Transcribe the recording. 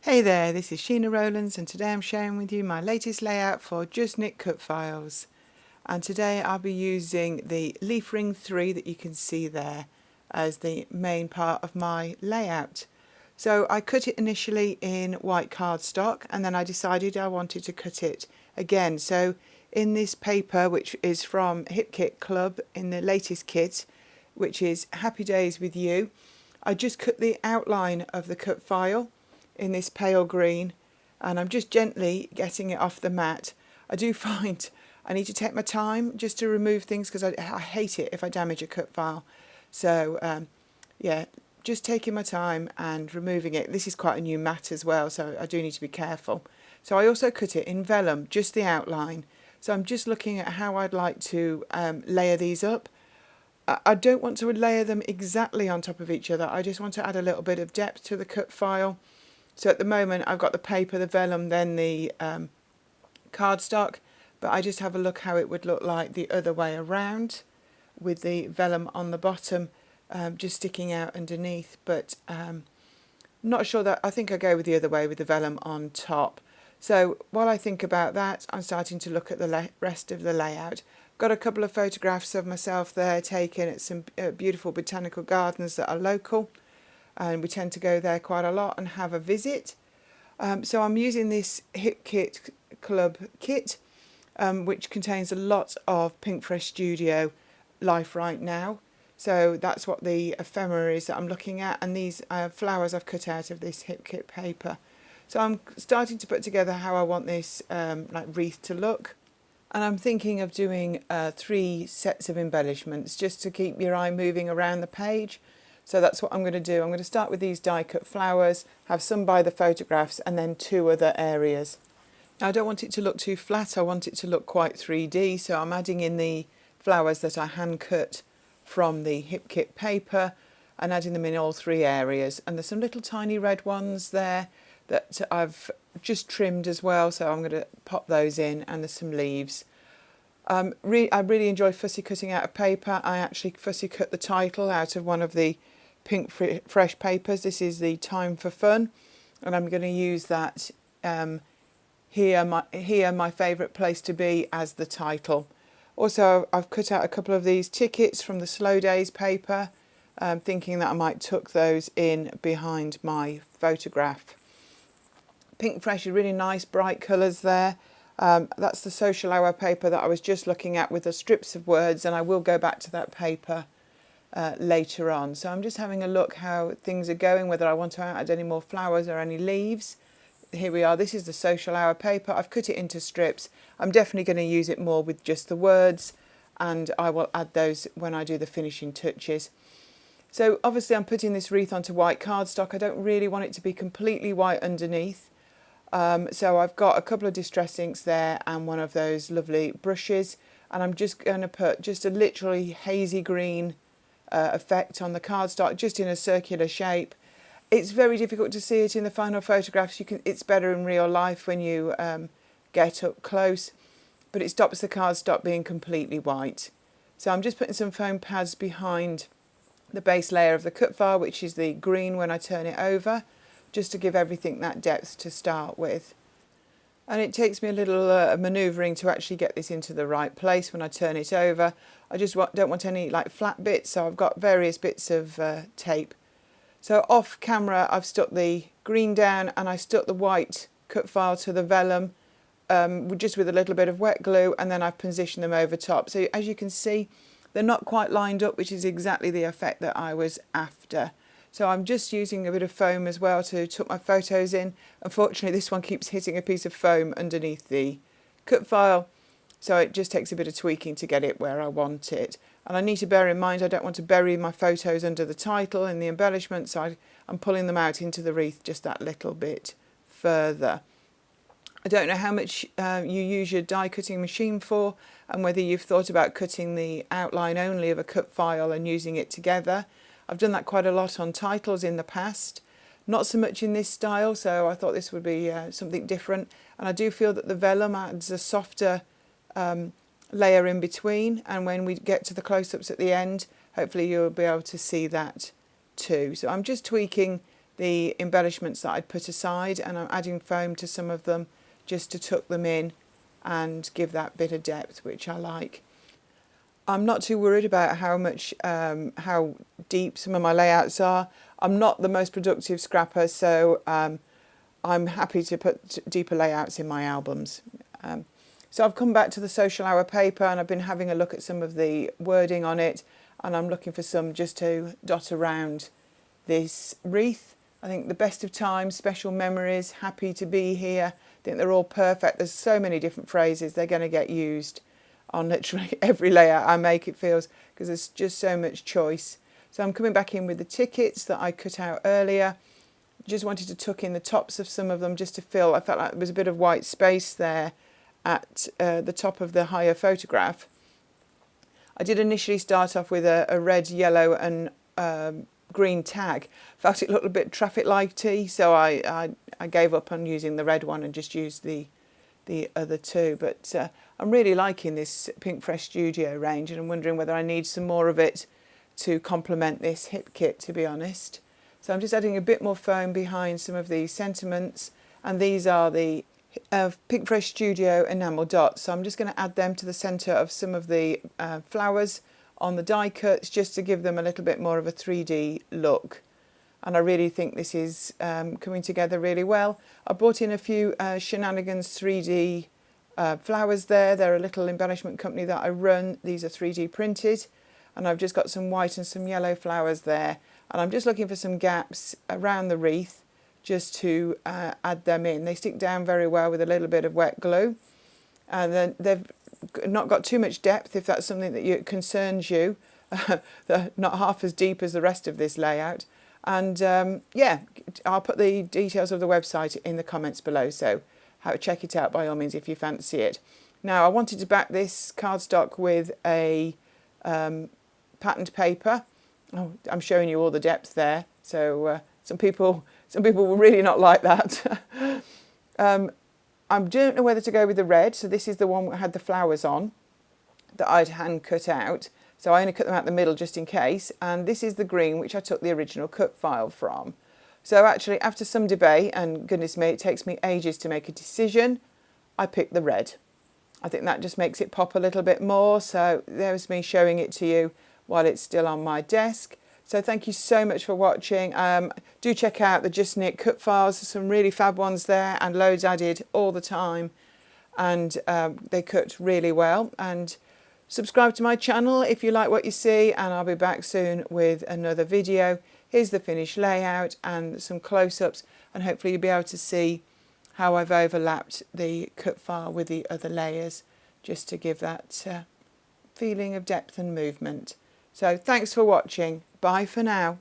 Hey there, this is Sheena Rowlands and today I'm sharing with you my latest layout for Just Knit cut files. And today I'll be using the leaf ring 3 that you can see there as the main part of my layout. So I cut it initially in white cardstock and then I decided I wanted to cut it again. So in this paper, which is from Hip Kit Club in the latest kit, which is Happy Days with You, I just cut the outline of the cut file in this pale green and I'm just gently getting it off the mat. I do find I need to take my time just to remove things because I hate it if I damage a cut file. So yeah, just taking my time and removing it. This is quite a new mat as well, so I do need to be careful. So I also cut it in vellum, just the outline. So I'm just looking at how I'd like to layer these up. I don't want to layer them exactly on top of each other. I just want to add a little bit of depth to the cut file. So at the moment I've got the paper, the vellum, then the cardstock, but I just have a look how it would look like the other way around with the vellum on the bottom just sticking out underneath, but not sure that I think I go with the other way with the vellum on top. So while I think about that, I'm starting to look at the rest of the layout. Got a couple of photographs of myself there taken at some beautiful botanical gardens that are local, and we tend to go there quite a lot and have a visit. So I'm using this Hip Kit Club kit, which contains a lot of Pinkfresh Studio Life Right Now. So that's what the ephemera is that I'm looking at, and these flowers I've cut out of this Hip Kit paper. So I'm starting to put together how I want this like wreath to look. And I'm thinking of doing 3 sets of embellishments just to keep your eye moving around the page. So that's what I'm going to do. I'm going to start with these die cut flowers, have some by the photographs, and then 2 other areas. Now, I don't want it to look too flat, I want it to look quite 3D, so I'm adding in the flowers that I hand cut from the Hip Kit paper and adding them in all 3 areas. And there's some little tiny red ones there that I've just trimmed as well, so I'm going to pop those in, and there's some leaves. I really enjoy fussy cutting out of paper. I actually fussy cut the title out of one of the Pinkfresh papers. This is the Time for Fun, and I'm going to use that here, my favourite place to be, as the title. Also, I've cut out a couple of these tickets from the Slow Days paper, thinking that I might tuck those in behind my photograph. Pinkfresh is really nice, bright colours there. That's the social hour paper that I was just looking at with the strips of words, and I will go back to that paper later on. So I'm just having a look how things are going, whether I want to add any more flowers or any leaves. Here we are. This is the social hour paper. I've cut it into strips. I'm definitely going to use it more with just the words, and I will add those when I do the finishing touches. So obviously I'm putting this wreath onto white cardstock. I don't really want it to be completely white underneath. So I've got a couple of distress inks there and one of those lovely brushes, and I'm just going to put just a literally hazy green effect on the cardstock, just in a circular shape. It's very difficult to see it in the final photographs. It's better in real life when you get up close, but it stops the cardstock being completely white. So I'm just putting some foam pads behind the base layer of the cut file, which is the green when I turn it over, just to give everything that depth to start with. And it takes me a little manoeuvring to actually get this into the right place when I turn it over. I just don't want any like flat bits, so I've got various bits of tape. So off camera I've stuck the green down and I stuck the white cut file to the vellum just with a little bit of wet glue, and then I've positioned them over top. So as you can see, they're not quite lined up, which is exactly the effect that I was after. So I'm just using a bit of foam as well to tuck my photos in. Unfortunately, this one keeps hitting a piece of foam underneath the cut file, so it just takes a bit of tweaking to get it where I want it. And I need to bear in mind I don't want to bury my photos under the title and the embellishment, so I'm pulling them out into the wreath just that little bit further. I don't know how much you use your die cutting machine for, and whether you've thought about cutting the outline only of a cut file and using it together. I've done that quite a lot on titles in the past, not so much in this style, so I thought this would be something different. And I do feel that the vellum adds a softer layer in between, and when we get to the close-ups at the end, hopefully you'll be able to see that too. So I'm just tweaking the embellishments that I'd put aside, and I'm adding foam to some of them just to tuck them in and give that bit of depth, which I like. I'm not too worried about how deep some of my layouts are. I'm not the most productive scrapper, so I'm happy to put deeper layouts in my albums. So I've come back to the social hour paper, and I've been having a look at some of the wording on it, and I'm looking for some just to dot around this wreath. I think the best of times, special memories, happy to be here. I think they're all perfect. There's so many different phrases. They're going to get used on literally every layout I make, it feels, because there's just so much choice. So I'm coming back in with the tickets that I cut out earlier. Just wanted to tuck in the tops of some of them just to fill. I felt like there was a bit of white space there at the top of the higher photograph. I did initially start off with a red, yellow and green tag. Felt it looked a bit traffic lighty, so I gave up on using the red one and just used the other two. But I'm really liking this Pinkfresh Studio range, and I'm wondering whether I need some more of it to complement this hip kit, to be honest. So I'm just adding a bit more foam behind some of these sentiments, and these are the Pinkfresh Studio enamel dots. So I'm just going to add them to the centre of some of the flowers on the die cuts, just to give them a little bit more of a 3D look. And I really think this is coming together really well. I brought in a few Sheenanigans 3D flowers there. They're a little embellishment company that I run. These are 3D printed, and I've just got some white and some yellow flowers there. And I'm just looking for some gaps around the wreath just to add them in. They stick down very well with a little bit of wet glue. And then they've not got too much depth, if that's something that concerns you. They're not half as deep as the rest of this layout. And yeah, I'll put the details of the website in the comments below, so check it out by all means if you fancy it. Now, I wanted to back this cardstock with a patterned paper. Oh, I'm showing you all the depth there, so some people will really not like that. I don't know whether to go with the red, so this is the one that had the flowers on that I'd hand cut out. So I only cut them out the middle just in case. And this is the green, which I took the original cut file from. So actually, after some debate, and goodness me, it takes me ages to make a decision, I picked the red. I think that just makes it pop a little bit more. So there's me showing it to you while it's still on my desk. So thank you so much for watching. Do check out the Just Knit cut files. There's some really fab ones there, and loads added all the time. And they cut really well. And subscribe to my channel if you like what you see, and I'll be back soon with another video. Here's the finished layout and some close-ups, and hopefully you'll be able to see how I've overlapped the cut file with the other layers, just to give that feeling of depth and movement. So thanks for watching. Bye for now.